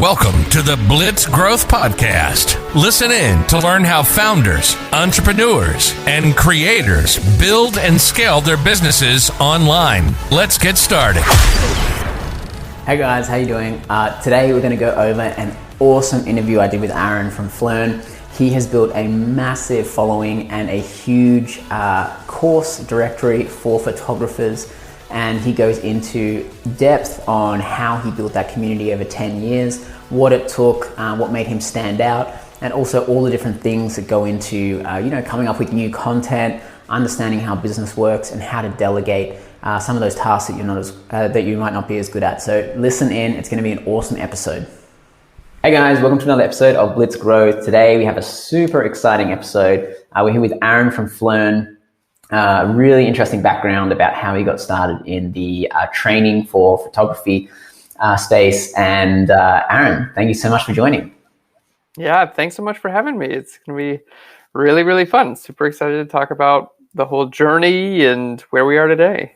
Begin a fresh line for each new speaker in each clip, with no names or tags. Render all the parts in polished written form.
Welcome to the Blitz Growth Podcast. Listen in to learn how founders, entrepreneurs, and creators build and scale their businesses online. Let's get started.
Hey guys, how you doing? Today we're going to go over an awesome interview I did with Aaron from Phlearn. He has built a massive following and a huge course directory for photographers, and he goes into depth on how he built that community over 10 years, what it took, what made him stand out, and also all the different things that go into coming up with new content, understanding how business works, and how to delegate some of those tasks that you might not be as good at. So listen in, it's going to be an awesome episode. Hey guys, welcome to another episode of Blitz Growth. Today we have a super exciting episode. We're here with Aaron from Phlearn. Really interesting background about how he got started in the training for photography space. And Aaron, thank you so much for joining.
Yeah, thanks so much for having me. It's going to be really, really fun. Super excited to talk about the whole journey and where we are today.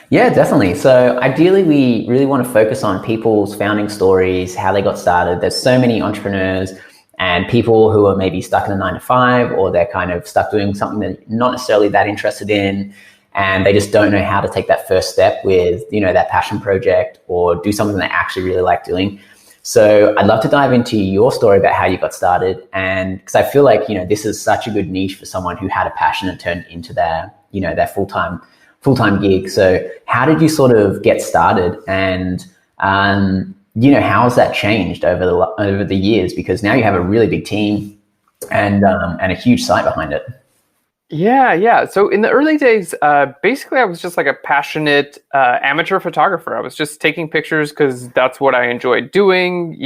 Yeah, definitely. So ideally, we really want to focus on people's founding stories, how they got started. There's so many entrepreneurs and people who are maybe stuck in a 9-to-5, or they're kind of stuck doing something they're not necessarily that interested in, and they just don't know how to take that first step with, that passion project or do something they actually really like doing. So I'd love to dive into your story about how you got started, and because I feel like, this is such a good niche for someone who had a passion and turned into their full-time gig. So how did you sort of get started, and how has that changed over the years? Because now you have a really big team and a huge site behind it.
Yeah. So in the early days, basically I was just like a passionate amateur photographer. I was just taking pictures because that's what I enjoyed doing,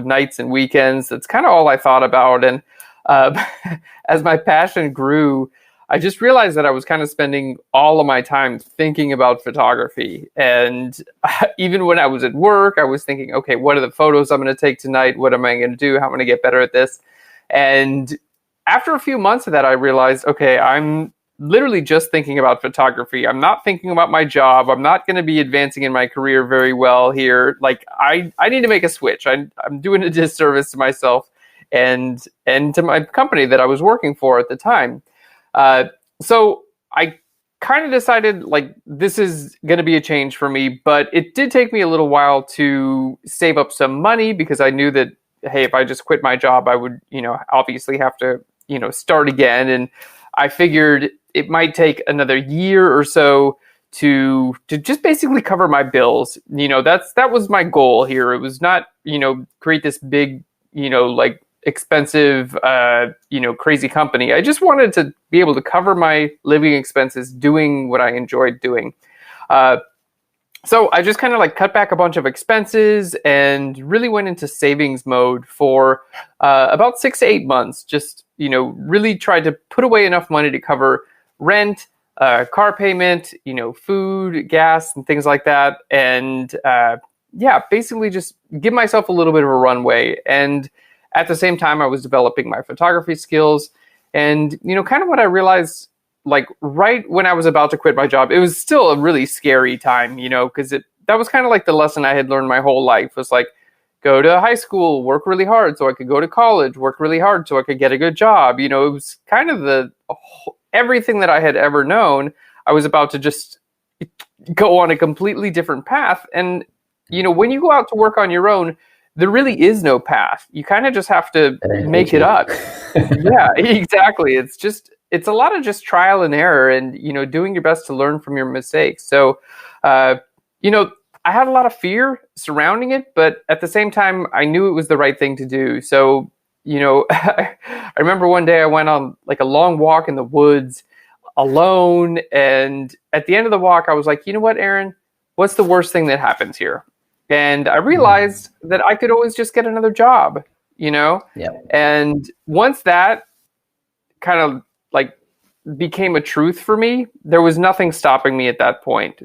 nights and weekends. That's kind of all I thought about. And as my passion grew, I just realized that I was kind of spending all of my time thinking about photography. And even when I was at work, I was thinking, okay, what are the photos I'm going to take tonight? What am I going to do? How am I going to get better at this? And after a few months of that, I realized, okay, I'm literally just thinking about photography. I'm not thinking about my job. I'm not going to be advancing in my career very well here. Like I need to make a switch. I'm doing a disservice to myself and to my company that I was working for at the time. So I kind of decided like this is going to be a change for me, but it did take me a little while to save up some money because I knew that, hey, if I just quit my job, I would, obviously have to, start again. And I figured it might take another year or so to just basically cover my bills. That was my goal here. It was not, create this big, expensive, crazy company. I just wanted to be able to cover my living expenses doing what I enjoyed doing. So I just kind of cut back a bunch of expenses and really went into savings mode for about 6 to 8 months. Just, really tried to put away enough money to cover rent, car payment, food, gas, and things like that. And basically just give myself a little bit of a runway. And at the same time, I was developing my photography skills. And, kind of what I realized, right when I was about to quit my job, it was still a really scary time, because that was kind of like the lesson I had learned my whole life was go to high school, work really hard so I could go to college, work really hard so I could get a good job. It was kind of everything that I had ever known. I was about to just go on a completely different path. And, when you go out to work on your own, there really is no path. You kind of just have to make it up. Yeah, exactly. It's a lot of just trial and error and, doing your best to learn from your mistakes. So, I had a lot of fear surrounding it, but at the same time, I knew it was the right thing to do. So, I remember one day I went on a long walk in the woods alone. And at the end of the walk, I was like, you know what, Aaron, what's the worst thing that happens here? And I realized that I could always just get another job, Yeah. And once that kind of became a truth for me, there was nothing stopping me at that point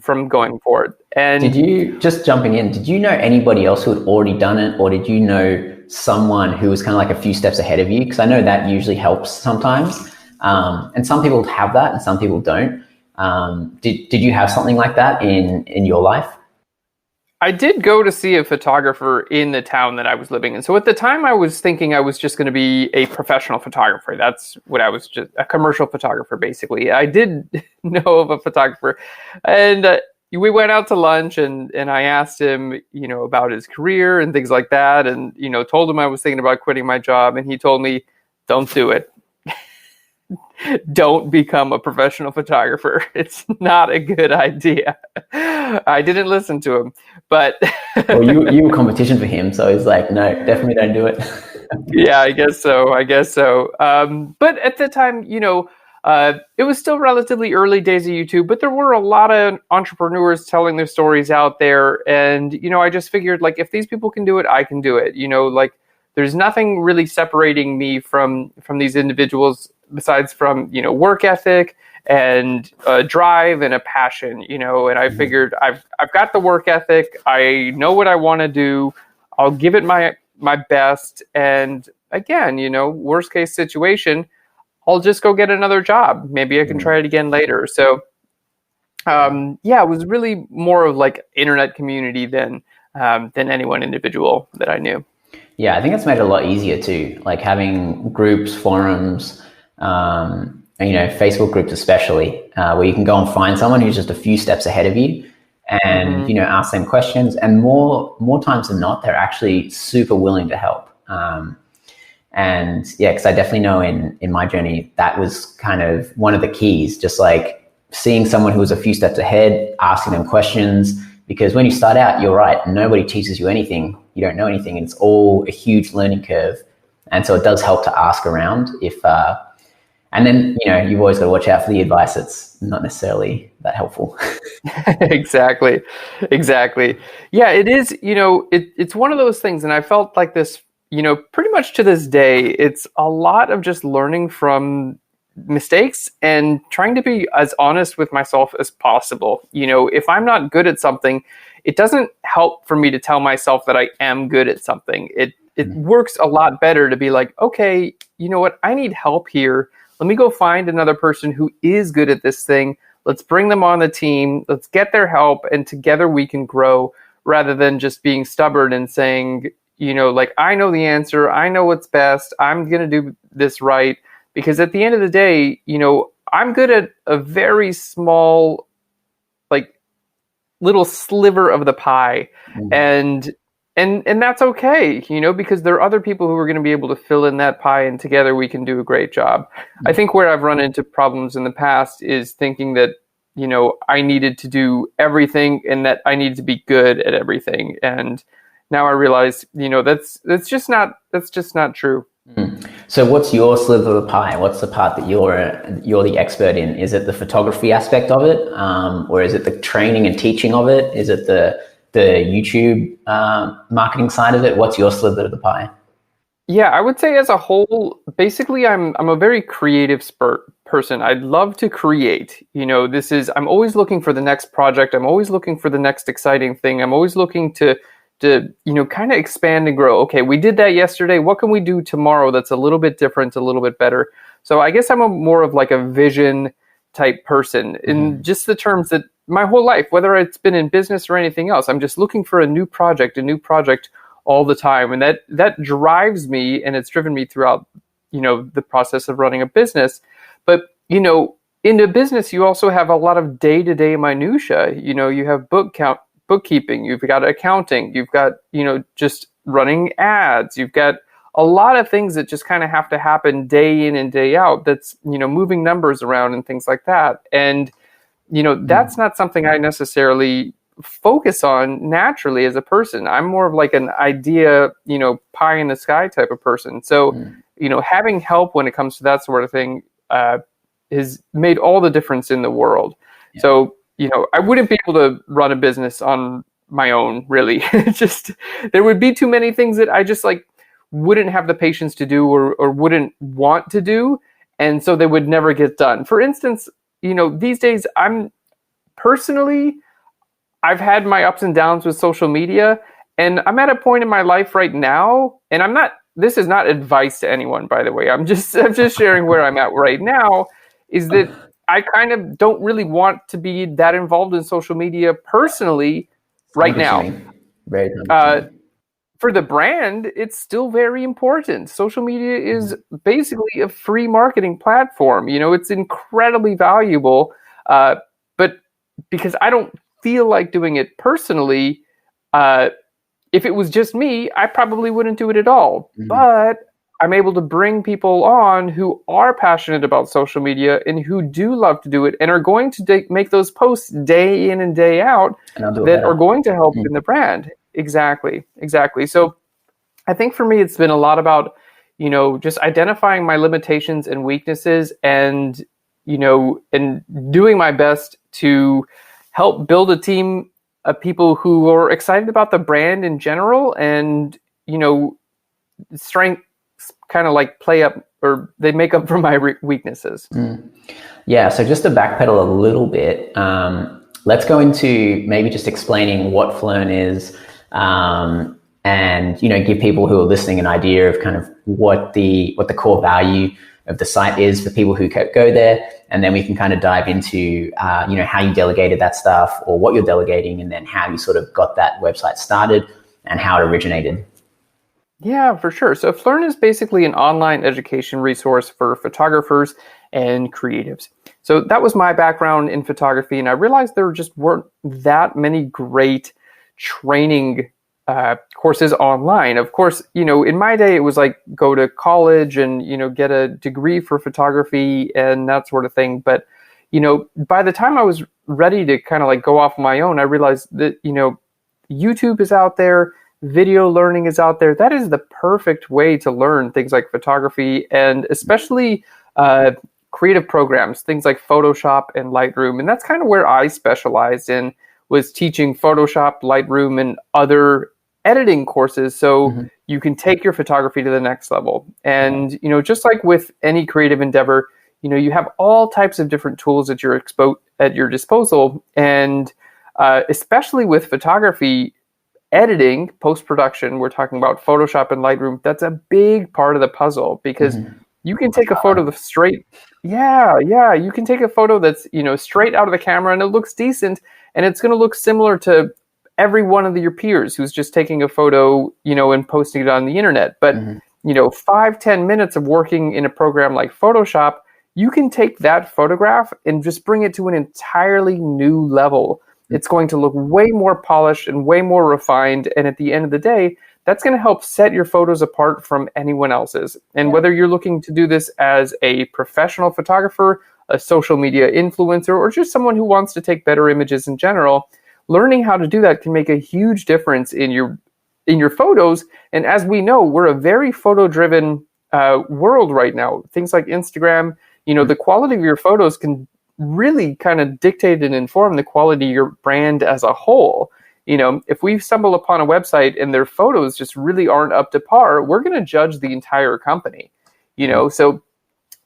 from going forward. And
did you know anybody else who had already done it, or did you know someone who was kind of a few steps ahead of you? Because I know that usually helps sometimes. And some people have that and some people don't. Did you have something like that in your life?
I did go to see a photographer in the town that I was living in. So at the time I was thinking I was just going to be a professional photographer. That's what I was, just a commercial photographer, basically. I did know of a photographer, and we went out to lunch, and I asked him, about his career and things like that. And, told him I was thinking about quitting my job. And he told me, don't do it. Don't become a professional photographer. It's not a good idea. I didn't listen to him, but
well, you were competition for him, so he's like, no, definitely don't do it.
Yeah, I guess so. But at the time, it was still relatively early days of YouTube, but there were a lot of entrepreneurs telling their stories out there, and I just figured, like, if these people can do it, I can do it. Like, there's nothing really separating me from these individuals besides from, work ethic and a drive and a passion, and I figured I've got the work ethic. I know what I want to do. I'll give it my best. And again, worst case situation, I'll just go get another job. Maybe I can try it again later. So, it was really more of like internet community than any one individual that I knew.
Yeah, I think it's made it a lot easier too. Like having groups, forums, Facebook groups especially, where you can go and find someone who's just a few steps ahead of you and, ask them questions. And more times than not, they're actually super willing to help. Because I definitely know in my journey, that was kind of one of the keys, just like seeing someone who was a few steps ahead, asking them questions. Because when you start out, you're right, nobody teaches you anything. You don't know anything. It's all a huge learning curve. And so it does help to ask around and then, you've always got to watch out for the advice that's not necessarily that helpful.
Exactly. Yeah, it is, it's one of those things. And I felt like this, pretty much to this day, it's a lot of just learning from mistakes and trying to be as honest with myself as possible. If I'm not good at something, it doesn't help for me to tell myself that I am good at something. It works a lot better to be like, okay, you know what? I need help here. Let me go find another person who is good at this thing. Let's bring them on the team. Let's get their help, and together we can grow, rather than just being stubborn and saying, like, I know the answer. I know what's best. I'm going to do this right. Because at the end of the day, I'm good at a very small, like, little sliver of the pie. And that's okay, because there are other people who are going to be able to fill in that pie, and together we can do a great job. I think where I've run into problems in the past is thinking that, I needed to do everything and that I needed to be good at everything. And now I realize, that's just not true.
So what's your sliver of the pie? What's the part that you're the expert in? Is it the photography aspect of it? Or is it the training and teaching of it? Is it the YouTube marketing side of it? What's your sliver of the pie?
Yeah, I would say as a whole, basically I'm a very creative person. I'd love to create. I'm always looking for the next project. I'm always looking for the next exciting thing. I'm always looking to kind of expand and grow. Okay, we did that yesterday. What can we do tomorrow that's a little bit different, a little bit better? So I guess I'm more of like a vision type person in just the terms that my whole life, whether it's been in business or anything else, I'm just looking for a new project all the time. And that drives me, and it's driven me throughout, the process of running a business. But, in a business, you also have a lot of day-to-day minutia. You have bookkeeping, you've got accounting, you've got, just running ads, you've got a lot of things that just kind of have to happen day in and day out. That's, moving numbers around and things like that. And, that's not something I necessarily focus on naturally as a person. I'm more of like an idea, pie in the sky type of person. So, having help when it comes to that sort of thing has made all the difference in the world. Yeah. So, I wouldn't be able to run a business on my own, really. Just, there would be too many things that I just wouldn't have the patience to do or wouldn't want to do. And so they would never get done. For instance, these days I've had my ups and downs with social media, and I'm at a point in my life right now, and this is not advice to anyone, by the way. I'm just sharing where I'm at right now, is that I kind of don't really want to be that involved in social media personally, right now.
Very time-consuming.
For the brand, it's still very important. Social media is basically a free marketing platform. It's incredibly valuable. But because I don't feel like doing it personally, if it was just me, I probably wouldn't do it at all. But I'm able to bring people on who are passionate about social media and who do love to do it and are going to make those posts day in and day out that are going to help in the brand. Exactly. So I think for me, it's been a lot about, just identifying my limitations and weaknesses and doing my best to help build a team of people who are excited about the brand in general and, strengths kind of like play up or they make up for my weaknesses.
Yeah. So just to backpedal a little bit, let's go into maybe just explaining what Phlearn is, and give people who are listening an idea of kind of what the core value of the site is for people who go there, and then we can kind of dive into how you delegated that stuff or what you're delegating, and then how you sort of got that website started and how it originated.
Yeah, for sure. So Phlearn is basically an online education resource for photographers and creatives. So that was my background in photography, and I realized there just weren't that many great training courses online. Of course, in my day, it was like go to college and, get a degree for photography and that sort of thing. But, by the time I was ready to kind of like go off on my own, I realized that, YouTube is out there, video learning is out there. That is the perfect way to learn things like photography and especially creative programs, things like Photoshop and Lightroom. And that's kind of where I specialized in, was teaching Photoshop, Lightroom, and other editing courses so you can take your photography to the next level. And, just like with any creative endeavor, you have all types of different tools at your disposal. And especially with photography, editing, post-production, we're talking about Photoshop and Lightroom. That's a big part of the puzzle because you can take a photo you can take a photo that's, straight out of the camera and it looks decent and it's going to look similar to every one of your peers who's just taking a photo, and posting it on the internet. But, 5-10 minutes of working in a program like Photoshop, you can take that photograph and just bring it to an entirely new level. It's going to look way more polished and way more refined. And at the end of the day, that's going to help set your photos apart from anyone else's. And whether you're looking to do this as a professional photographer, a social media influencer, or just someone who wants to take better images in general, learning how to do that can make a huge difference in your photos. And as we know, we're a very photo-driven world right now. Things like Instagram, the quality of your photos can really kind of dictate and inform the quality of your brand as a whole. If we stumble upon a website and their photos just really aren't up to par, we're going to judge the entire company. So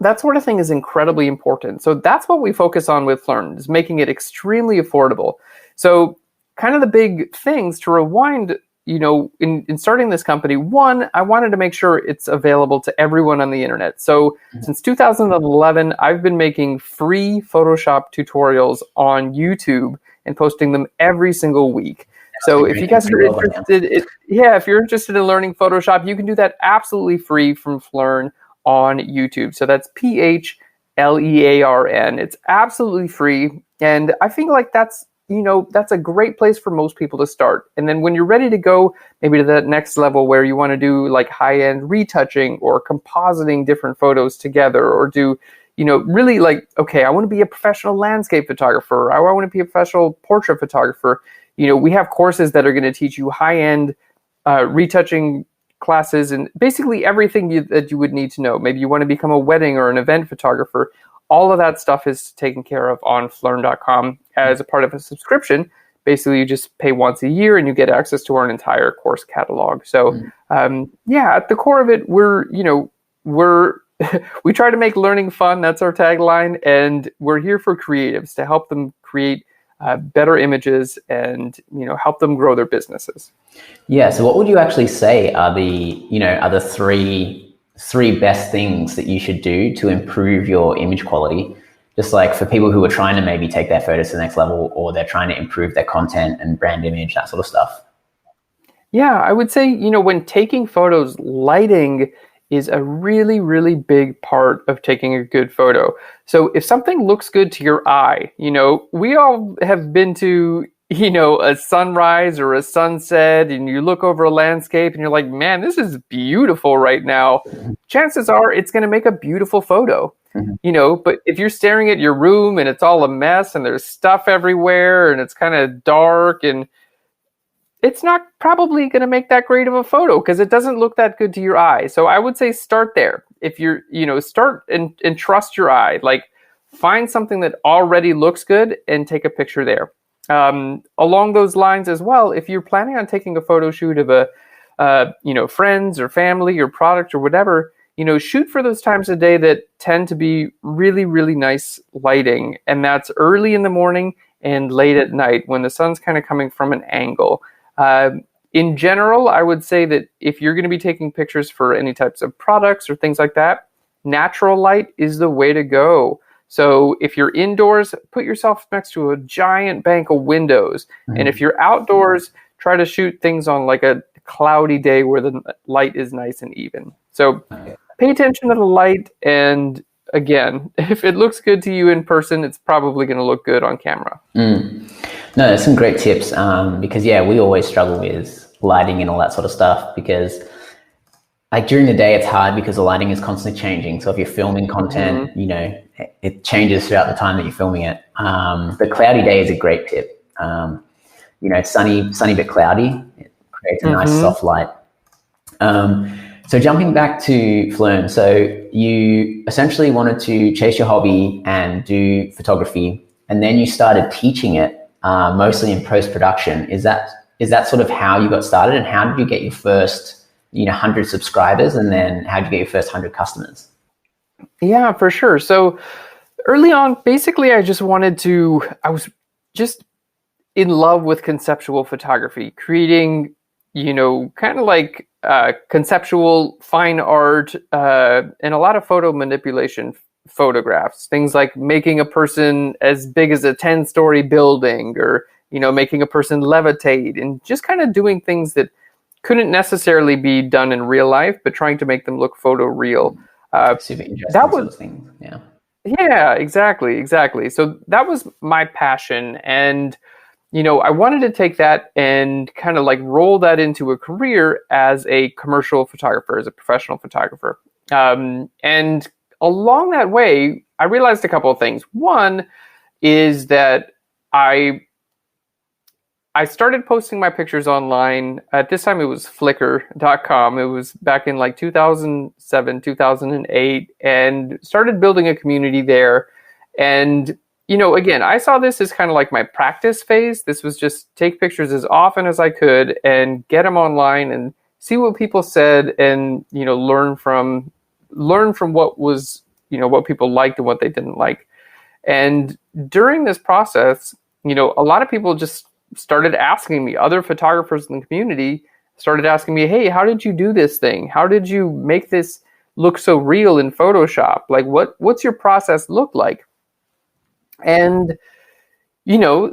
that sort of thing is incredibly important. So that's what we focus on with Phlearn, is making it extremely affordable. So kind of the big things to rewind, in starting this company, one, I wanted to make sure it's available to everyone on the internet. So since 2011, I've been making free Photoshop tutorials on YouTube and posting them every single week. So if you guys are interested, if you're interested in learning Photoshop, you can do that absolutely free from Phlearn on YouTube. So that's Phlearn. It's absolutely free. And I think like that's a great place for most people to start. And then when you're ready to go maybe to that next level where you want to do like high-end retouching or compositing different photos together, or do, really like, okay, I want to be a professional landscape photographer. I want to be a professional portrait photographer. We have courses that are going to teach you high-end retouching classes and basically everything that you would need to know. Maybe you want to become a wedding or an event photographer. All of that stuff is taken care of on Phlearn.com as a part of a subscription. Basically, you just pay once a year and you get access to our entire course catalog. So, at the core of it, we try to make learning fun. That's our tagline. And we're here for creatives to help them create better images and, help them grow their businesses.
Yeah. So what would you actually say are the three best things that you should do to improve your image quality? just like for people who are trying to maybe take their photos to the next level, or they're trying to improve their content and brand image, that sort of stuff?
Yeah, I would say, when taking photos, lighting is a really, really big part of taking a good photo. So if something looks good to your eye, we all have been to, a sunrise or a sunset, and you look over a landscape and you're like, man, this is beautiful right now. Chances are it's going to make a beautiful photo. But if you're staring at your room and it's all a mess and there's stuff everywhere and it's kind of dark, and it's not probably going to make that great of a photo because it doesn't look that good to your eye. So I would say start there. If you're, start and trust your eye. Like, find something that already looks good and take a picture there. Along those lines as well, if you're planning on taking a photo shoot of friends or family or product or whatever, shoot for those times of day that tend to be really, really nice lighting. And that's early in the morning and late at night when the sun's kind of coming from an angle. In general, I would say that if you're going to be taking pictures for any types of products or things like that, natural light is the way to go. So if you're indoors, put yourself next to a giant bank of windows. And if you're outdoors, try to shoot things on like a cloudy day where the light is nice and even. So pay attention to the light. And again, if it looks good to you in person, it's probably going to look good on camera.
No, there's some great tips because, we always struggle with lighting and all that sort of stuff because, like, during the day, it's hard because the lighting is constantly changing. So if you're filming content, it changes throughout the time that you're filming it. The cloudy day is a great tip. Sunny but cloudy, it creates a nice soft light. So jumping back to Phlearn, so you essentially wanted to chase your hobby and do photography, and then you started teaching it. Mostly in post-production. Is that sort of how you got started, and how did you get your first 100 subscribers, and then how did you get your first 100 customers?
Yeah, for sure. So early on, basically I was just in love with conceptual photography, creating kind of like conceptual fine art and a lot of photo manipulation photographs, things like making a person as big as a 10-story building, or making a person levitate, and just kind of doing things that couldn't necessarily be done in real life, but trying to make them look photo real. That was
things.
Yeah, exactly. So that was my passion, and I wanted to take that and kind of like roll that into a career as a commercial photographer, as a professional photographer. And along that way, I realized a couple of things. One is that I started posting my pictures online. At this time, it was Flickr.com. It was back in like 2007, 2008, and started building a community there. And, again, I saw this as kind of like my practice phase. This was just take pictures as often as I could and get them online and see what people said, and, learn from what was, what people liked and what they didn't like. And during this process, a lot of people just started asking me, other photographers in the community started asking me, hey, how did you do this thing? How did you make this look so real in Photoshop? Like, what's your process look like? And,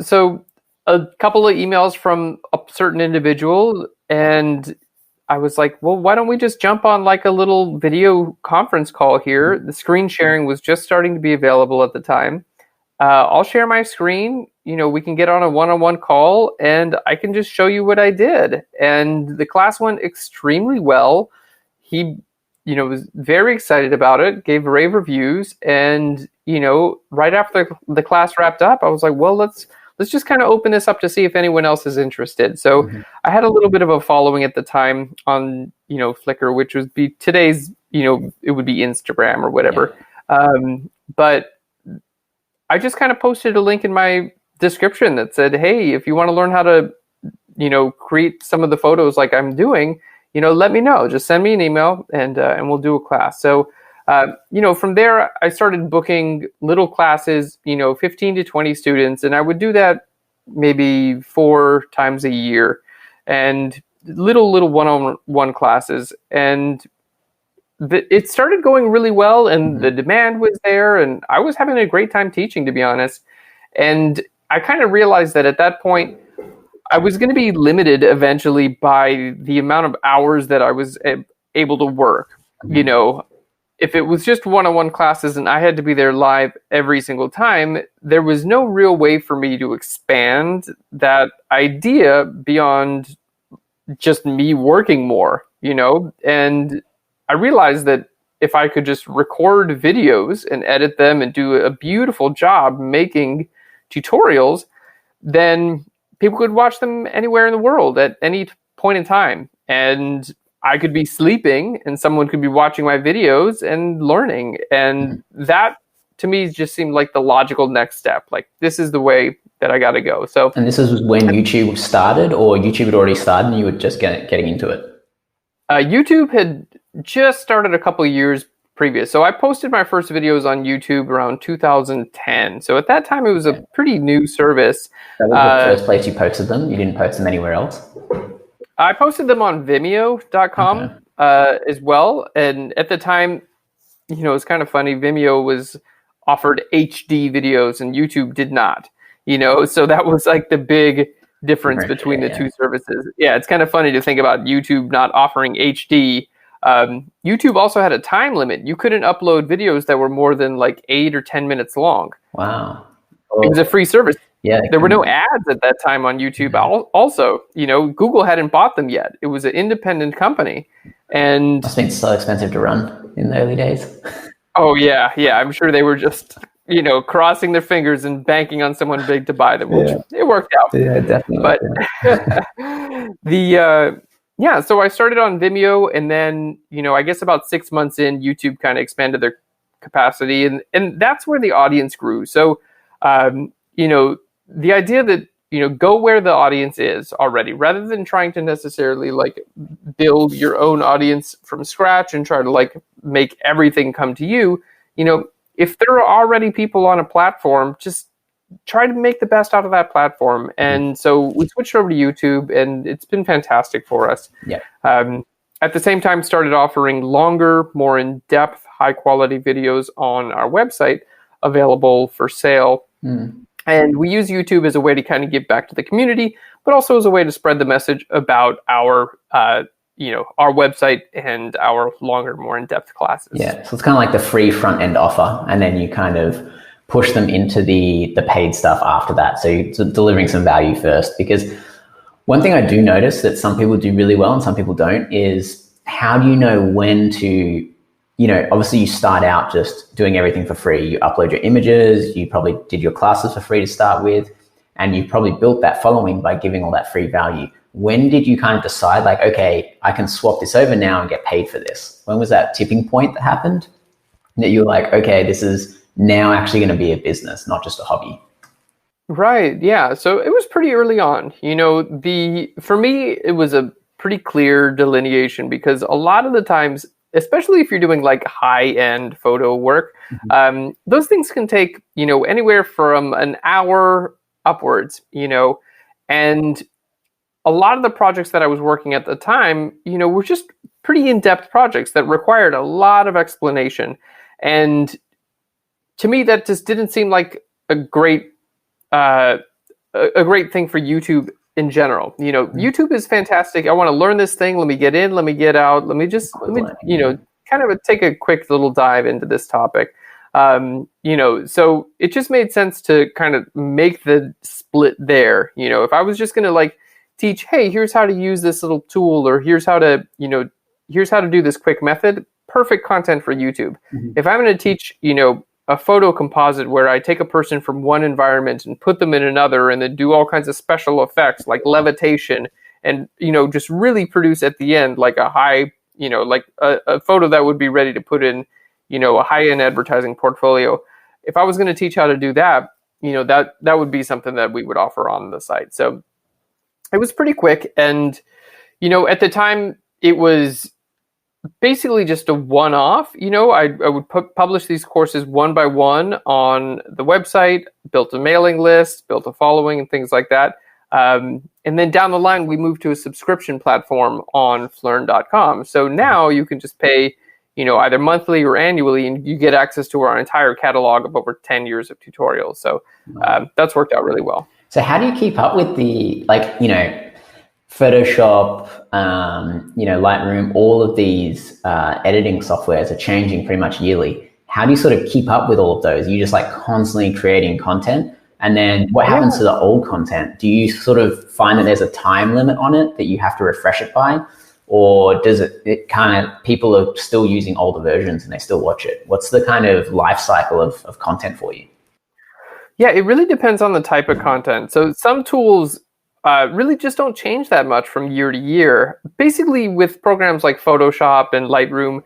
so a couple of emails from a certain individual, and I was like, well, why don't we just jump on like a little video conference call here? The screen sharing was just starting to be available at the time. I'll share my screen. We can get on a one-on-one call, and I can just show you what I did. And the class went extremely well. He, was very excited about it, gave rave reviews. And, right after the class wrapped up, I was like, well, let's just kind of open this up to see if anyone else is interested. So I had a little bit of a following at the time on, Flickr, which would be today's, it would be Instagram or whatever. But I just kind of posted a link in my description that said, hey, if you want to learn how to, create some of the photos like I'm doing, let me know. Just send me an email and we'll do a class. So, from there, I started booking little classes, 15 to 20 students, and I would do that maybe 4 times a year, and little one-on-one classes. And it started going really well, and the demand was there, and I was having a great time teaching, to be honest. And I kind of realized that at that point, I was going to be limited eventually by the amount of hours that I was able to work. You know, if it was just one-on-one classes and I had to be there live every single time, there was no real way for me to expand that idea beyond just me working more, you know? And I realized that if I could just record videos and edit them and do a beautiful job making tutorials, then people could watch them anywhere in the world at any point in time. And I could be sleeping and someone could be watching my videos and learning. And that to me just seemed like the logical next step. Like, this is the way that I got to go. So,
and this is when YouTube started, or YouTube had already started and you were just getting into it?
YouTube had just started a couple of years previous. So I posted my first videos on YouTube around 2010. So at that time, it was a pretty new service.
That was the first place you posted them? You didn't post them anywhere else?
I posted them on Vimeo.com as well. And at the time, you know, it's kind of funny. Vimeo was offered HD videos and YouTube did not, you know, so that was like the big difference between the two services. Yeah, it's kind of funny to think about YouTube not offering HD. YouTube also had a time limit. You couldn't upload videos that were more than like 8 or 10 minutes long.
Wow.
It was a free service.
Yeah,
there were no ads at that time on YouTube. Also, you know, Google hadn't bought them yet. It was an independent company. And
it's been so expensive to run in the early days.
Oh, yeah. Yeah, I'm sure they were just, you know, crossing their fingers and banking on someone big to buy them, which it worked out.
Yeah, definitely.
But so I started on Vimeo, and then, you know, I guess about 6 months in, YouTube kind of expanded their capacity, and that's where the audience grew. So, you know, the idea that, you know, go where the audience is already, rather than trying to necessarily like build your own audience from scratch and try to like make everything come to you. You know, if there are already people on a platform, just try to make the best out of that platform. And so we switched over to YouTube, and it's been fantastic for us.
Yeah.
At the same time, started offering longer, more in-depth, high-quality videos on our website, available for sale. And we use YouTube as a way to kind of give back to the community, but also as a way to spread the message about our, you know, our website and our longer, more in-depth classes.
Yeah, so it's kind of like the free front-end offer, and then you kind of push them into the paid stuff after that. So you're delivering some value first, because one thing I do notice that some people do really well and some people don't is, how do you know when to, you know, obviously you start out just doing everything for free. You upload your images, you probably did your classes for free to start with, and you probably built that following by giving all that free value. When did you kind of decide, like, okay, I can swap this over now and get paid for this? When was that tipping point that happened? That you were like, okay, this is now actually going to be a business, not just a hobby?
Right. Yeah. So it was pretty early on. You know, for me, it was a pretty clear delineation, because a lot of the times, especially if you're doing like high-end photo work, those things can take, you know, anywhere from an hour upwards, you know, and a lot of the projects that I was working at the time, you know, were just pretty in-depth projects that required a lot of explanation. And to me, that just didn't seem like a great thing for YouTube in general. You know, YouTube is fantastic. I want to learn this thing. Let me get in, let me get out. Let me, you know, kind of take a quick little dive into this topic. You know, so it just made sense to kind of make the split there. You know, if I was just going to like teach, hey, here's how to use this little tool, or here's how to, you know, here's how to do this quick method, perfect content for YouTube. If I'm going to teach, you know, a photo composite where I take a person from one environment and put them in another, and then do all kinds of special effects like levitation, and, you know, just really produce at the end like a high, you know, like a photo that would be ready to put in, you know, a high-end advertising portfolio. If I was going to teach how to do that, you know, that would be something that we would offer on the site. So it was pretty quick. And, you know, at the time, it was basically just a one-off. You know, I would publish these courses one by one on the website, built a mailing list, built a following, and things like that. And then down the line, we moved to a subscription platform on Phlearn.com. So now you can just pay, either monthly or annually, and you get access to our entire catalog of over 10 years of tutorials. So that's worked out really well.
So how do you keep up with the, Photoshop, Lightroom, all of these editing softwares are changing pretty much yearly. How do you sort of keep up with all of those? Are you just like constantly creating content? And then what happens to the old content? Do you sort of find that there's a time limit on it that you have to refresh it by? Or does it kind of, people are still using older versions and they still watch it? What's the kind of life cycle of content for you?
Yeah, it really depends on the type of content. So some tools really just don't change that much from year to year. Basically, with programs like Photoshop and Lightroom,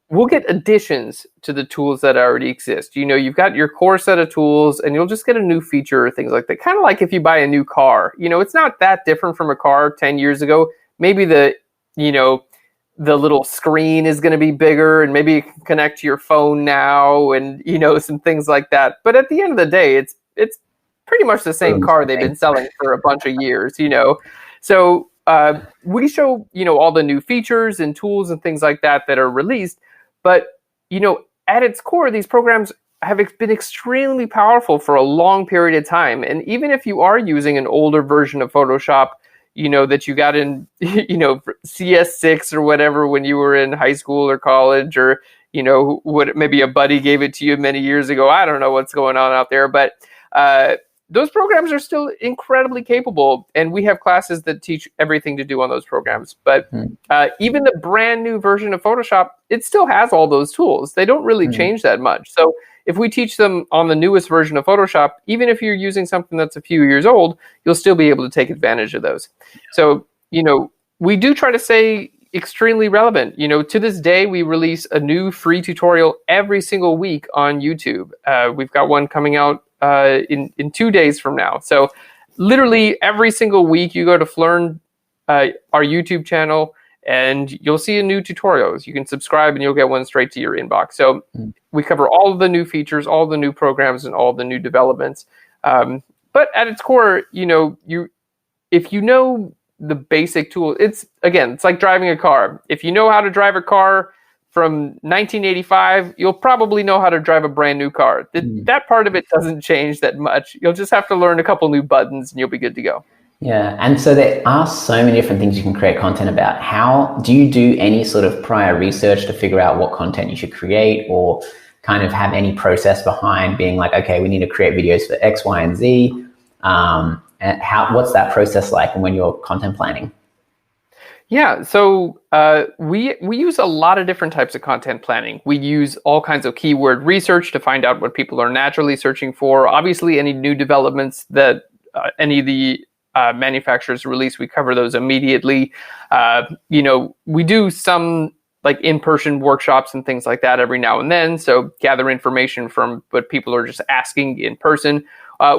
we'll get additions to the tools that already exist. You've got your core set of tools and you'll just get a new feature or things like that. Kind of like if you buy a new car. It's not that different from a car 10 years ago. Maybe the little screen is going to be bigger and maybe you can connect to your phone now and, some things like that. But at the end of the day, it's pretty much the same car they've been selling for a bunch of years, So we show, all the new features and tools and things like that are released. But, at its core, these programs have been extremely powerful for a long period of time. And even if you are using an older version of Photoshop, that you got in, CS6 or whatever when you were in high school or college, or, maybe a buddy gave it to you many years ago. I don't know what's going on out there, but those programs are still incredibly capable. And we have classes that teach everything to do on those programs. But even the brand new version of Photoshop, it still has all those tools. They don't really change that much. So if we teach them on the newest version of Photoshop, even if you're using something that's a few years old, you'll still be able to take advantage of those. So, we do try to stay extremely relevant. To this day, we release a new free tutorial every single week on YouTube. We've got one coming out in 2 days from now. So literally every single week you go to Phlearn, our YouTube channel, and you'll see a new tutorial. You can subscribe and you'll get one straight to your inbox. So we cover all of the new features, all the new programs, and all the new developments. But at its core, if you know the basic tool, it's like driving a car. If you know how to drive a car from 1985, you'll probably know how to drive a brand new car. That part of it doesn't change that much. You'll just have to learn a couple new buttons and you'll be good to go.
Yeah, and so there are so many different things you can create content about. How do you do any sort of prior research to figure out what content you should create, or kind of have any process behind being like, okay, we need to create videos for X, Y, and Z? And what's that process like when you're content planning?
Yeah, so we use a lot of different types of content planning. We use all kinds of keyword research to find out what people are naturally searching for. Obviously, any new developments that any of the manufacturers release, we cover those immediately. We do some like in-person workshops and things like that every now and then. So gather information from what people are just asking in person.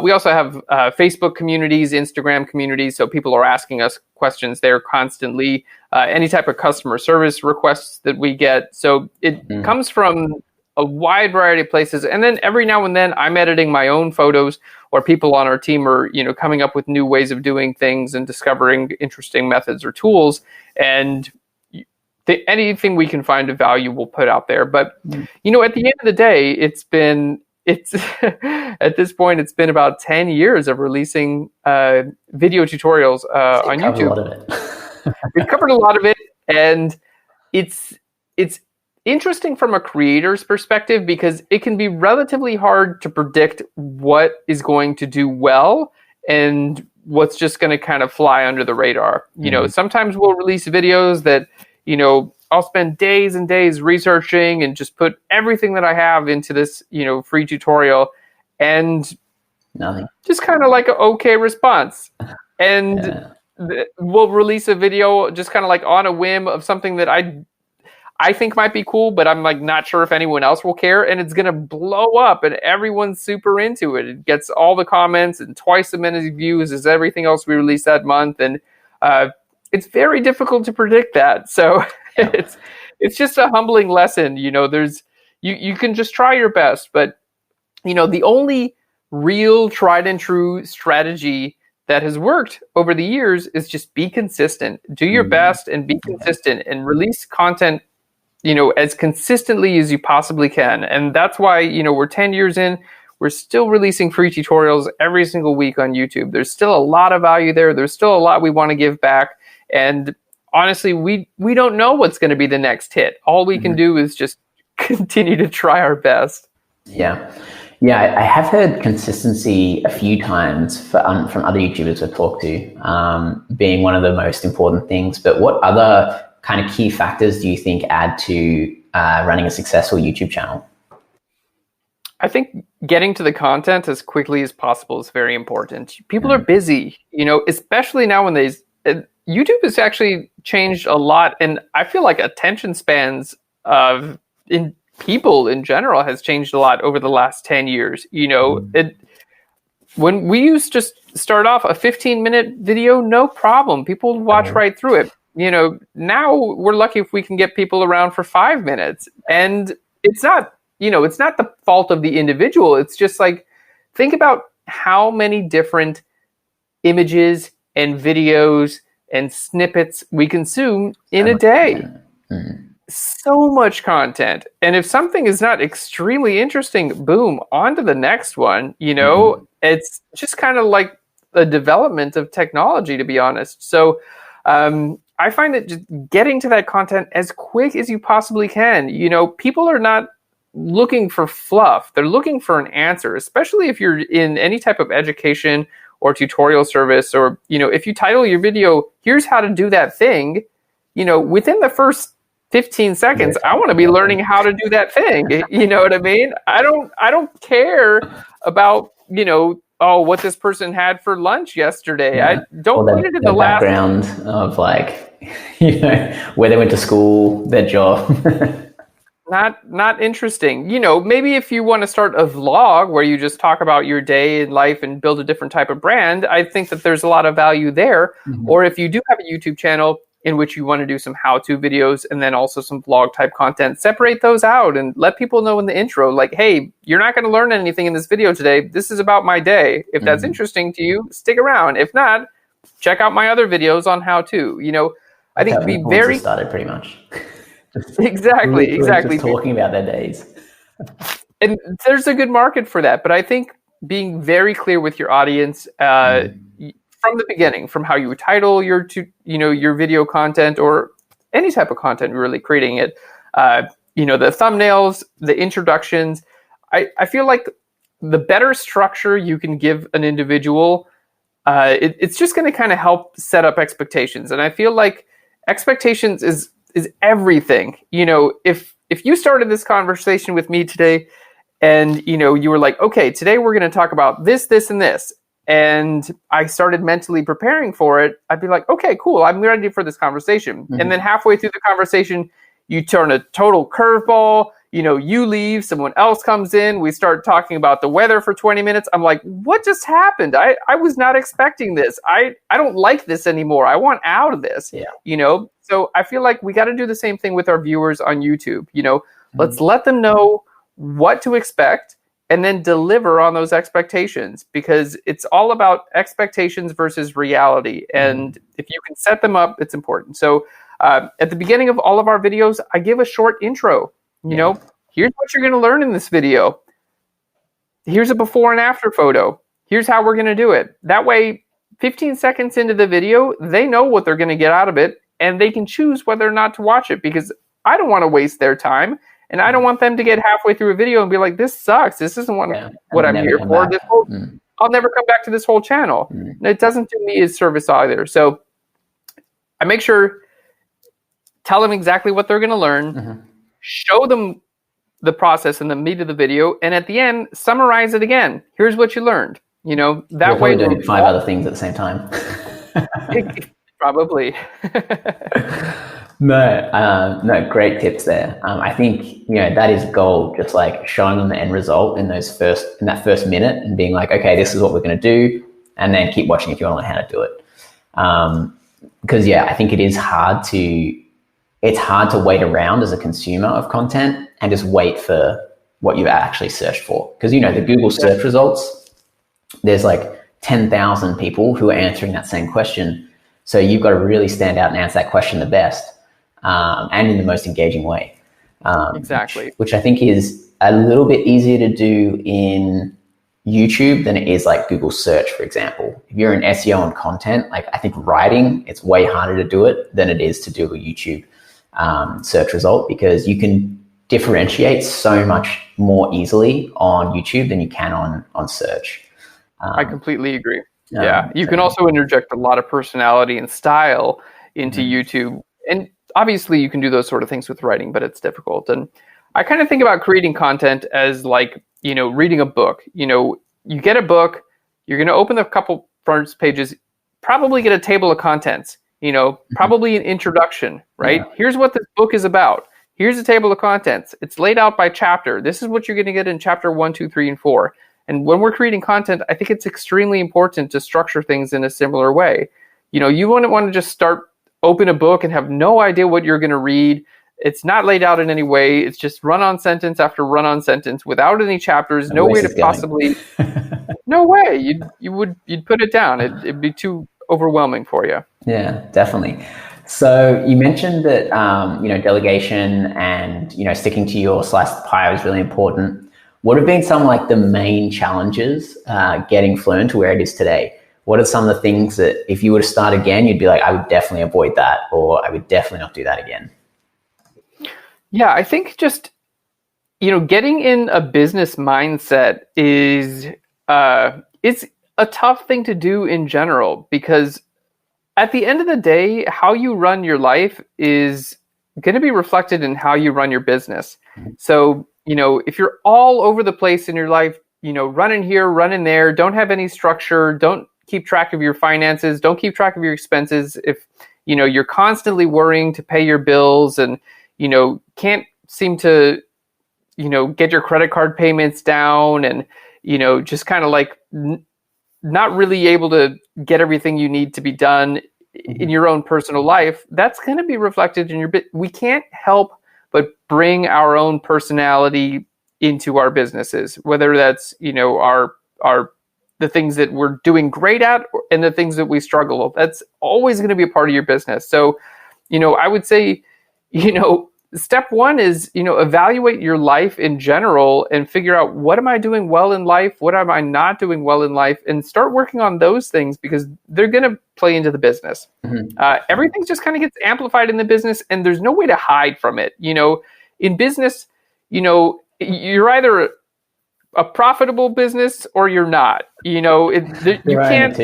We also have Facebook communities, Instagram communities, so people are asking us questions there constantly. Any type of customer service requests that we get. So it comes from a wide variety of places. And then every now and then I'm editing my own photos, or people on our team are, coming up with new ways of doing things and discovering interesting methods or tools. And anything we can find of value we'll put out there. But, at the end of the day, it's at this point, it's been about 10 years of releasing video tutorials on YouTube. A lot of it. We've covered a lot of it, and it's interesting from a creator's perspective because it can be relatively hard to predict what is going to do well and what's just going to kind of fly under the radar. Sometimes we'll release videos that, I'll spend days and days researching and just put everything that I have into this, free tutorial, and
nothing.
Just kind of like an okay response. And we'll release a video just kind of like on a whim of something that I think might be cool, but I'm like not sure if anyone else will care, and it's gonna blow up and everyone's super into it. It gets all the comments and twice as many views as everything else we released that month, and it's very difficult to predict that. So it's just a humbling lesson. There's you can just try your best, but the only real tried and true strategy that has worked over the years is just be consistent. Do your best and be consistent and release content as consistently as you possibly can. And that's why, we're 10 years in, we're still releasing free tutorials every single week on YouTube. There's still a lot of value there. There's still a lot we want to give back. And honestly, we don't know what's going to be the next hit. All we can do is just continue to try our best.
Yeah. Yeah, I have heard consistency a few times from other YouTubers I've talked to, being one of the most important things. But what other kind of key factors do you think add to running a successful YouTube channel?
I think getting to the content as quickly as possible is very important. People are busy, especially nowadays. YouTube has actually changed a lot, and I feel like attention spans in people in general has changed a lot over the last 10 years. When we used to start off a 15-minute video, no problem. People would watch right through it. Now we're lucky if we can get people around for 5 minutes, and it's not the fault of the individual. It's just like, think about how many different images and videos and snippets we consume in a day. So much content. And if something is not extremely interesting, boom, on to the next one. It's just kind of like the development of technology, to be honest. So I find that just getting to that content as quick as you possibly can. People are not looking for fluff. They're looking for an answer, especially if you're in any type of education or tutorial service, or, if you title your video, here's how to do that thing, within the first 15 seconds, I want to be learning how to do that thing. You know what I mean? I don't care about, what this person had for lunch yesterday.
Yeah.
I don't put it in the last
background of where they went to school, their job.
Not interesting. Maybe if you want to start a vlog where you just talk about your day in life and build a different type of brand, I think that there's a lot of value there. Or if you do have a YouTube channel in which you want to do some how-to videos and then also some vlog type content, separate those out and let people know in the intro, like, hey, you're not going to learn anything in this video today. This is about my day. If that's interesting to you, stick around. If not, check out my other videos on how-to. I think be very
started pretty much.
Exactly.
Just talking about their days.
And there's a good market for that. But I think being very clear with your audience from the beginning, from how you title your video content or any type of content, really creating it, the thumbnails, the introductions, I feel like the better structure you can give an individual, it's just going to kind of help set up expectations. And I feel like expectations is everything. If you started this conversation with me today and, you were like, okay, today we're going to talk about this, this, and this, and I started mentally preparing for it, I'd be like, okay, cool, I'm ready for this conversation. And then halfway through the conversation, you turn a total curveball, you leave, someone else comes in, we start talking about the weather for 20 minutes. I'm like, what just happened? I was not expecting this. I don't like this anymore. I want out of this. So I feel like we got to do the same thing with our viewers on YouTube. Let's let them know what to expect and then deliver on those expectations, because it's all about expectations versus reality. And if you can set them up, it's important. So at the beginning of all of our videos, I give a short intro. Here's what you're going to learn in this video. Here's a before and after photo. Here's how we're going to do it. That way, 15 seconds into the video, they know what they're going to get out of it, and they can choose whether or not to watch it, because I don't want to waste their time, and I don't want them to get halfway through a video and be like, this sucks. This isn't what I'm here for. I'll never come back to this whole channel. And it doesn't do me a service either. So I make sure, tell them exactly what they're going to learn, show them the process and the meat of the video, and at the end, summarize it again. Here's what you learned. That way
doing 5 other things at the same time.
Probably.
No, great tips there. I think, that is gold, just like showing them the end result in that first minute and being like, okay, this is what we're going to do. And then keep watching if you want to learn how to do it. Because I think it's hard to wait around as a consumer of content and just wait for what you've actually searched for. Because, the Google search results, there's like 10,000 people who are answering that same question. So you've got to really stand out and answer that question the best, and in the most engaging way.
Exactly.
Which I think is a little bit easier to do in YouTube than it is like Google search, for example. If you're an SEO on content, like I think writing, it's way harder to do it than it is to do a YouTube search result, because you can differentiate so much more easily on YouTube than you can on search.
I completely agree. Yeah. You can also interject a lot of personality and style into YouTube. And obviously you can do those sort of things with writing, but it's difficult. And I kind of think about creating content as like, reading a book. You get a book, you're going to open a couple front pages, probably get a table of contents, probably an introduction, right? Yeah. Here's what this book is about. Here's a table of contents. It's laid out by chapter. This is what you're going to get in chapter 1, 2, 3, and 4. And when we're creating content, I think it's extremely important to structure things in a similar way. You wouldn't want to just open a book and have no idea what you're going to read. It's not laid out in any way. It's just run-on sentence after run-on sentence without any chapters. No way to possibly. No way. You'd put it down. It'd be too overwhelming for you.
Yeah, definitely. So you mentioned that delegation and sticking to your slice of the pie was really important. What have been some like the main challenges getting Phlearn to where it is today? What are some of the things that if you were to start again, you'd be like, I would definitely avoid that, or I would definitely not do that again?
Yeah, I think just getting in a business mindset is it's a tough thing to do in general, because at the end of the day, how you run your life is going to be reflected in how you run your business. So, if you're all over the place in your life, running here, running there, don't have any structure, don't keep track of your finances, don't keep track of your expenses. If, you're constantly worrying to pay your bills and, can't seem to, get your credit card payments down and, just kind of like not really able to get everything you need to be done in your own personal life, that's going to be reflected in your bit. We can't help but bring our own personality into our businesses, whether that's, the things that we're doing great at and the things that we struggle with. That's always going to be a part of your business. So, I would say, step one is, evaluate your life in general and figure out, what am I doing well in life? What am I not doing well in life? And start working on those things, because they're going to play into the business. Everything just kind of gets amplified in the business, and there's no way to hide from it. In business, you're either a profitable business or you're not. You can't,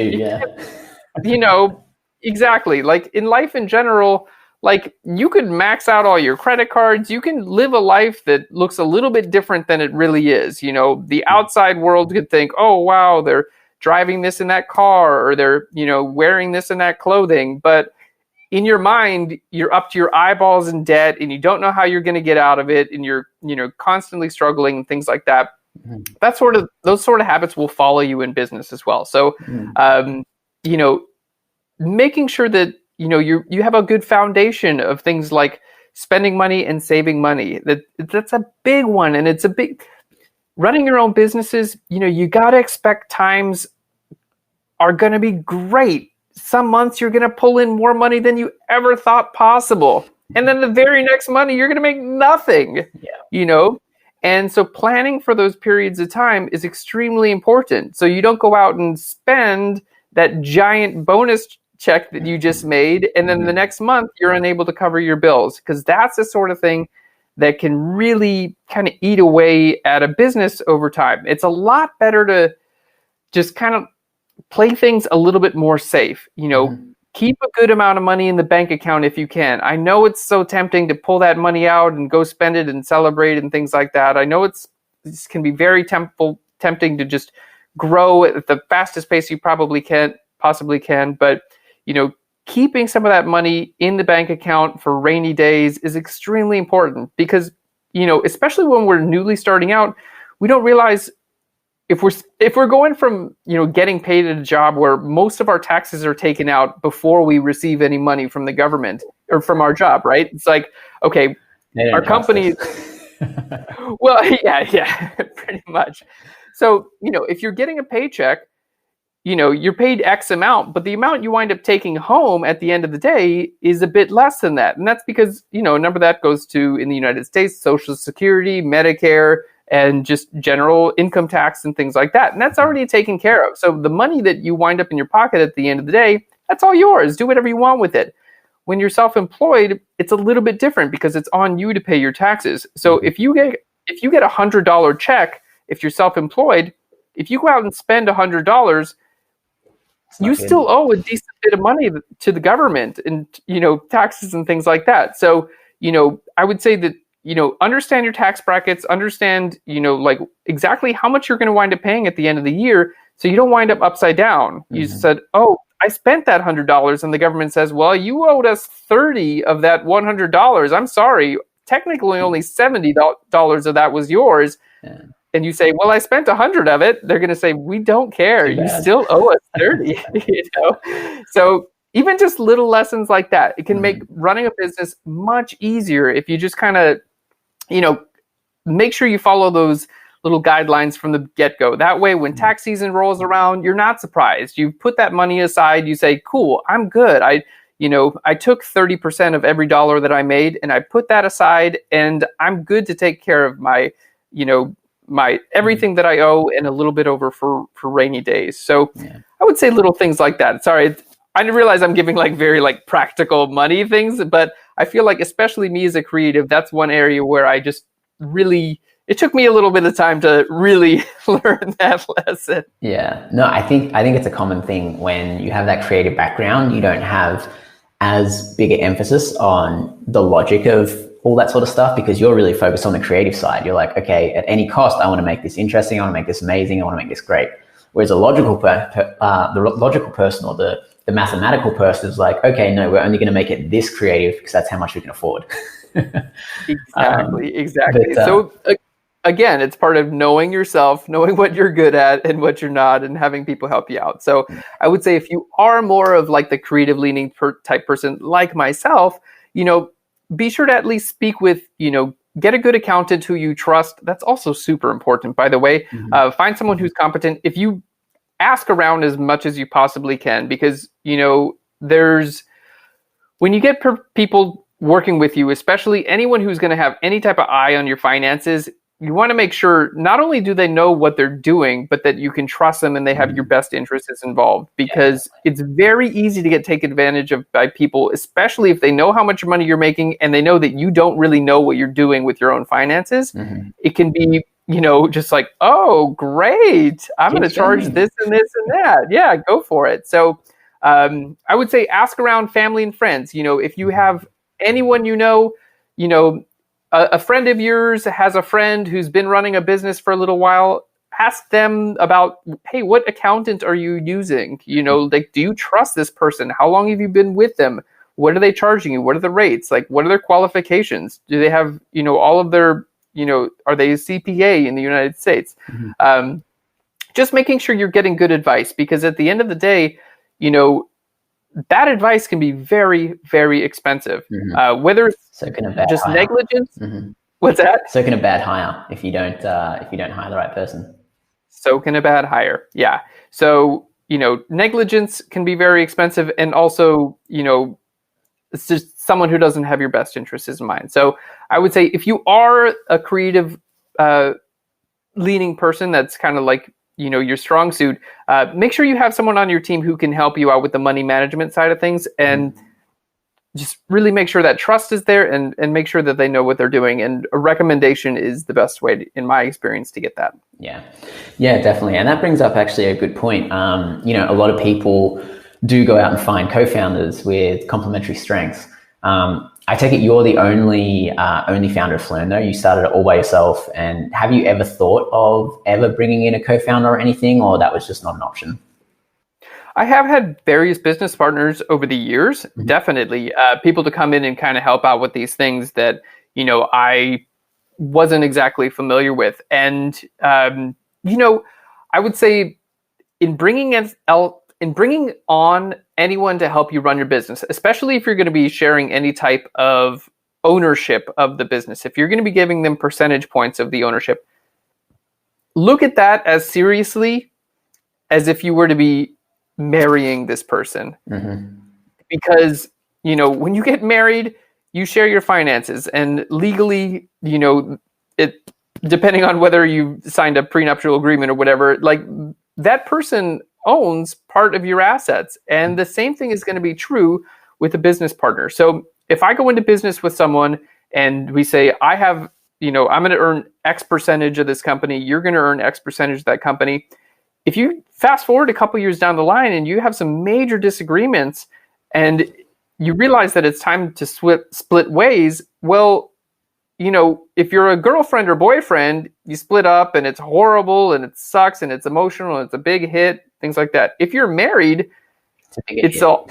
exactly. Like in life in general, like you could max out all your credit cards. You can live a life that looks a little bit different than it really is. The outside world could think, oh, wow, they're driving this and that car, or they're, wearing this and that clothing. But in your mind, you're up to your eyeballs in debt and you don't know how you're going to get out of it. And you're, constantly struggling and things like that. Those sort of habits will follow you in business as well. So, making sure that, you have a good foundation of things like spending money and saving money. That's a big one. And it's running your own businesses, you got to expect times are going to be great. Some months you're going to pull in more money than you ever thought possible. And then the very next month you're going to make nothing, And so planning for those periods of time is extremely important. So you don't go out and spend that giant bonus check that you just made, and then the next month you're unable to cover your bills, because that's the sort of thing that can really kind of eat away at a business over time. It's a lot better to just kind of play things a little bit more safe. Keep a good amount of money in the bank account if you can. I know it's so tempting to pull that money out and go spend it and celebrate and things like that. I know this can be very tempting to just grow at the fastest pace you possibly can, but keeping some of that money in the bank account for rainy days is extremely important, because, especially when we're newly starting out, we don't realize if we're going from, getting paid at a job where most of our taxes are taken out before we receive any money from the government or from our job, right? It's like, okay, our company, well, yeah, pretty much. So, if you're getting a paycheck, you're paid X amount, but the amount you wind up taking home at the end of the day is a bit less than that. And that's because, a number of that goes to, in the United States, Social Security, Medicare, and just general income tax and things like that. And that's already taken care of. So the money that you wind up in your pocket at the end of the day, that's all yours. Do whatever you want with it. When you're self-employed, it's a little bit different because it's on you to pay your taxes. So if you get $100 check, if you're self-employed, if you go out and spend $100, you still owe a decent bit of money to the government and, taxes and things like that. So, I would say that, understand your tax brackets, understand, like exactly how much you're going to wind up paying at the end of the year. So you don't wind up upside down. Mm-hmm. You said, oh, I spent that $100 and the government says, well, you owed us 30 of that $100. I'm sorry. Technically only $70 of that was yours. Yeah. And you say, well, I spent 100 of it. They're going to say, we don't care. You still owe us 30. So even just little lessons like that, it can make running a business much easier if you just kind of, make sure you follow those little guidelines from the get-go. That way, when tax season rolls around, you're not surprised. You put that money aside. You say, cool, I'm good. I took 30% of every dollar that I made and I put that aside and I'm good to take care of my, my everything that I owe and a little bit over for rainy days. So I would say little things like that. Sorry, I realize I'm giving very practical money things, but I feel like especially me as a creative, that's one area where I just really, it took me a little bit of time to really learn that lesson.
Yeah, no, I think it's a common thing when you have that creative background, you don't have as big an emphasis on the logic of all that sort of stuff because you're really focused on the creative side. You're like, okay, at any cost, I want to make this interesting. I want to make this amazing. I want to make this great. Whereas the logical person or the mathematical person is like, okay, no, we're only going to make it this creative because that's how much we can afford.
Exactly. So again, it's part of knowing yourself, knowing what you're good at and what you're not, and having people help you out. So I would say if you are more of the creative leaning type person like myself, be sure to at least speak with, get a good accountant who you trust. That's also super important, by the way. Find someone who's competent. If you ask around as much as you possibly can, because, when you get people working with you, especially anyone who's going to have any type of eye on your finances, you want to make sure not only do they know what they're doing, but that you can trust them and they have your best interests involved, because it's very easy to get taken advantage of by people, especially if they know how much money you're making and they know that you don't really know what you're doing with your own finances. It can be, just like, oh, great, I'm going to charge this and this and that. Yeah, go for it. So I would say ask around family and friends. If you have anyone a friend of yours has a friend who's been running a business for a little while, ask them about, hey, what accountant are you using? Do you trust this person? How long have you been with them? What are they charging you? What are the rates? What are their qualifications? Do they have, all of their, are they a CPA in the United States? Just making sure you're getting good advice, because at the end of the day, bad advice can be very, very expensive. Whether it's just hire. Negligence. What's that?
So can a bad hire if you don't hire the right person.
So can a bad hire. Yeah. So, negligence can be very expensive, and also, it's just someone who doesn't have your best interests in mind. So I would say if you are a creative leaning person, that's kind of your strong suit, make sure you have someone on your team who can help you out with the money management side of things, and just really make sure that trust is there, and make sure that they know what they're doing. And a recommendation is the best way, in my experience, to get that. Yeah,
definitely. And that brings up actually a good point. A lot of people do go out and find co-founders with complementary strengths. I take it you're the only founder of Phlearn, though. You started it all by yourself. And have you ever thought of ever bringing in a co-founder or anything, or that was just not an option?
I have had various business partners over the years, definitely. People to come in and kind of help out with these things that, I wasn't exactly familiar with. And, I would say in bringing on anyone to help you run your business, especially if you're going to be sharing any type of ownership of the business, if you're going to be giving them percentage points of the ownership, look at that as seriously as if you were to be marrying this person. Because, when you get married, you share your finances, and legally, it, depending on whether you signed a prenuptial agreement or whatever, like that person owns part of your assets. And the same thing is going to be true with a business partner. So if I go into business with someone and we say, I'm going to earn X percentage of this company, you're going to earn X percentage of that company. If you fast forward a couple years down the line and you have some major disagreements and you realize that it's time to split ways, well, if you're a girlfriend or boyfriend, you split up and it's horrible and it sucks and it's emotional and it's a big hit, things like that. If you're married, it's all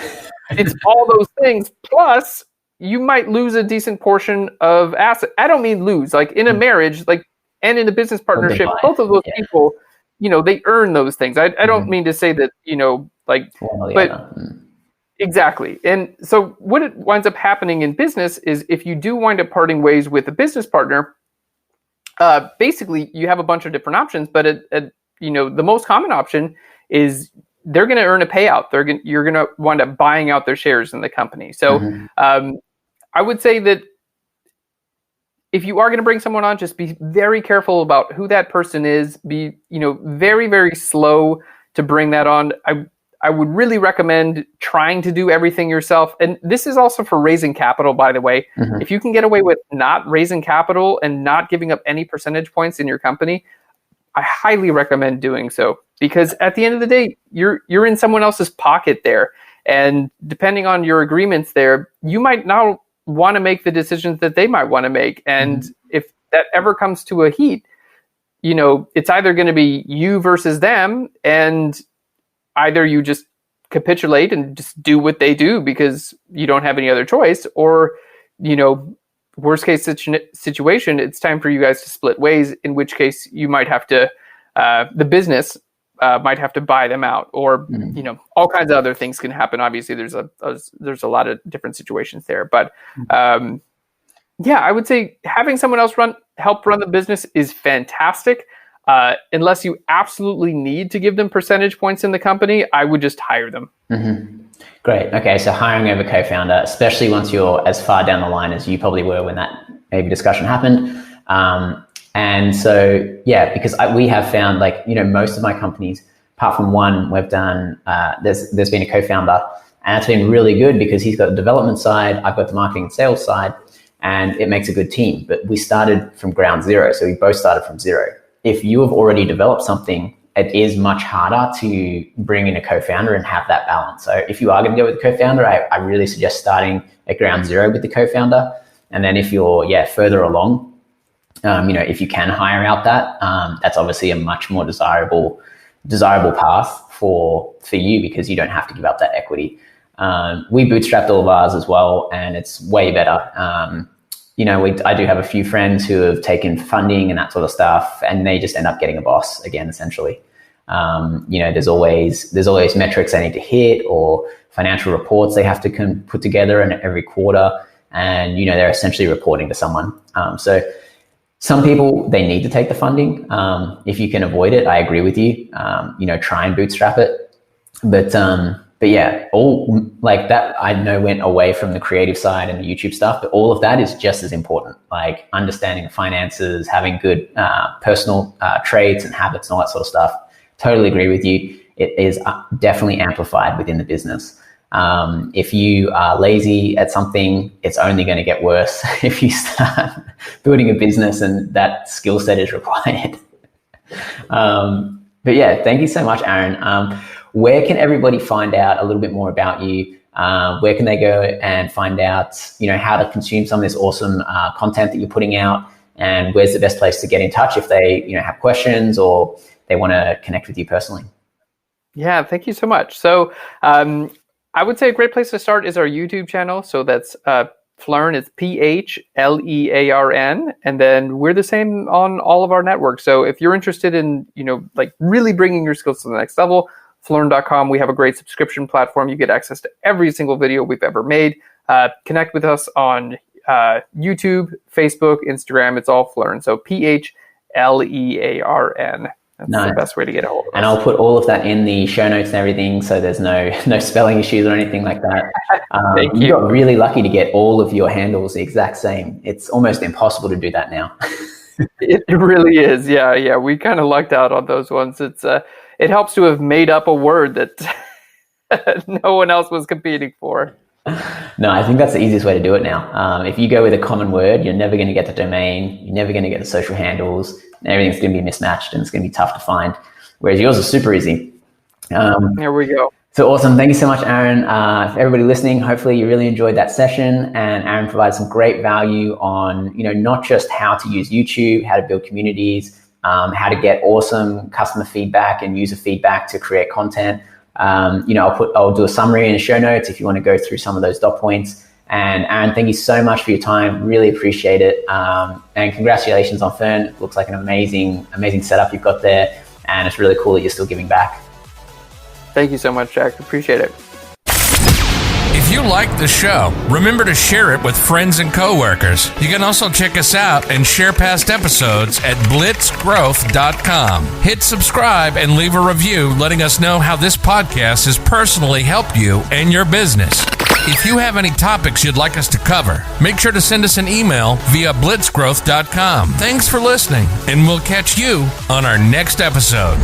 those things. Plus, you might lose a decent portion of asset. I don't mean lose, like in a marriage, like, and in a business partnership, both of those people, they earn those things. I don't mean to say that, exactly. And so what it winds up happening in business is if you do wind up parting ways with a business partner, basically you have a bunch of different options, but the most common option is they're going to earn a payout. You're going to wind up buying out their shares in the company. So I would say that if you are going to bring someone on, just be very careful about who that person is. Be, very, very slow to bring that on. I would really recommend trying to do everything yourself. And this is also for raising capital, by the way. If you can get away with not raising capital and not giving up any percentage points in your company, I highly recommend doing so, because at the end of the day, you're in someone else's pocket there. And depending on your agreements there, you might not want to make the decisions that they might want to make. And if that ever comes to a heat, it's either going to be you versus them, and either you just capitulate and just do what they do because you don't have any other choice, or, worst case situation, it's time for you guys to split ways, in which case you might have to, the business might have to buy them out, or, all kinds of other things can happen. Obviously there's a lot of different situations there, but, I would say having someone else help run the business is fantastic. Unless you absolutely need to give them percentage points in the company, I would just hire them.
Great. Okay, so hiring over co-founder, especially once you're as far down the line as you probably were when that maybe discussion happened. And so, because we have found, most of my companies, apart from one, we've done, there's been a co-founder, and it's been really good because he's got the development side, I've got the marketing and sales side, and it makes a good team. But we started from ground zero, so we both started from zero. If you have already developed something, it is much harder to bring in a co-founder and have that balance. So if you are going to go with a co-founder, I really suggest starting at ground zero with the co-founder. And then if you're further along, if you can hire out that's obviously a much more desirable path for you, because you don't have to give up that equity. We bootstrapped all of ours as well, and it's way better. I do have a few friends who have taken funding and that sort of stuff, and they just end up getting a boss again, essentially. There's always metrics they need to hit, or financial reports they have to put together every quarter, and, they're essentially reporting to someone. So some people, they need to take the funding. If you can avoid it, I agree with you. Try and bootstrap it. But yeah, all like that, I know, went away from the creative side and the YouTube stuff, but all of that is just as important. Like understanding finances, having good personal traits and habits and all that sort of stuff. Totally agree with you. It is definitely amplified within the business. If you are lazy at something, it's only going to get worse if you start building a business and that skill set is required. But yeah, thank you so much, Aaron. Where can everybody find out a little bit more about you? Where can they go and find out, how to consume some of this awesome content that you're putting out? And where's the best place to get in touch if they, have questions or they want to connect with you personally?
Yeah, thank you so much. So I would say a great place to start is our YouTube channel. So that's Phlearn. It's Phlearn. And then we're the same on all of our networks. So if you're interested in, really bringing your skills to the next level, Phlearn.com. We have a great subscription platform. You get access to every single video we've ever made. Connect with us on YouTube, Facebook, Instagram. It's all Phlearn. So Phlearn. That's the best way to get a hold of us.
And I'll put all of that in the show notes and everything, so there's no spelling issues or anything like that.
Thank you.
You got really lucky to get all of your handles the exact same. It's almost impossible to do that now.
It really is. Yeah. We kind of lucked out on those ones. It helps to have made up a word that no one else was competing for.
No, I think that's the easiest way to do it now. If you go with a common word, you're never going to get the domain, you're never going to get the social handles, and everything's going to be mismatched and it's going to be tough to find. Whereas yours is super easy.
There we go.
So awesome. Thank you so much, Aaron. For everybody listening, hopefully you really enjoyed that session, and Aaron provided some great value on, not just how to use YouTube, how to build communities, how to get awesome customer feedback and user feedback to create content. I'll do a summary in the show notes if you want to go through some of those dot points. And Aaron, thank you so much for your time. Really appreciate it. And congratulations on Phlearn. It looks like an amazing setup you've got there. And it's really cool that you're still giving back.
Thank you so much, Jack. Appreciate it.
If you like the show, remember to share it with friends and coworkers. You can also check us out and share past episodes at blitzgrowth.com. Hit subscribe and leave a review letting us know how this podcast has personally helped you and your business. If you have any topics you'd like us to cover, make sure to send us an email via blitzgrowth.com. Thanks for listening, and we'll catch you on our next episode.